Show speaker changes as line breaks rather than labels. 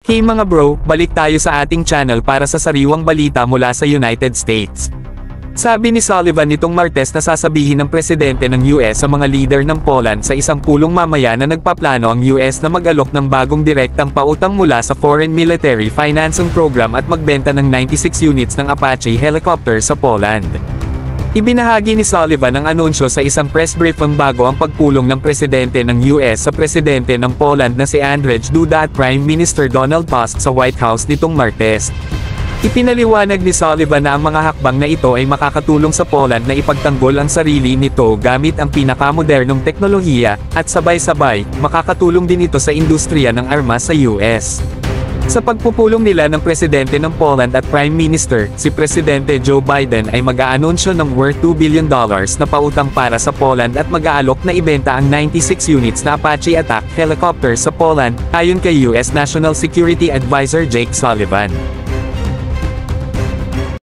Hey mga bro, balik tayo sa ating channel para sa sariwang balita mula sa United States. Sabi ni Sullivan nitong Martes na sasabihin ng presidente ng US sa mga leader ng Poland sa isang pulong mamaya na nagpaplano ang US na mag-alok ng bagong direktang pautang mula sa Foreign Military Financing Program at magbenta ng 96 units ng Apache helicopter sa Poland. Ibinahagi ni Sullivan ang anunsyo sa isang press briefing bago ang pagpulong ng presidente ng US sa presidente ng Poland na si Andrzej Duda at Prime Minister Donald Tusk sa White House nitong Martes. Ipinaliwanag ni Sullivan na ang mga hakbang na ito ay makakatulong sa Poland na ipagtanggol ang sarili nito gamit ang pinakamodernong teknolohiya, at sabay-sabay, makakatulong din ito sa industriya ng armas sa US. Sa pagpupulong nila ng presidente ng Poland at Prime Minister, si Presidente Joe Biden ay mag-aanunsyo ng worth $2 billion na pautang para sa Poland at mag-aalok na ibenta ang 96 units na Apache attack helicopter sa Poland, ayon kay US National Security Advisor Jake Sullivan.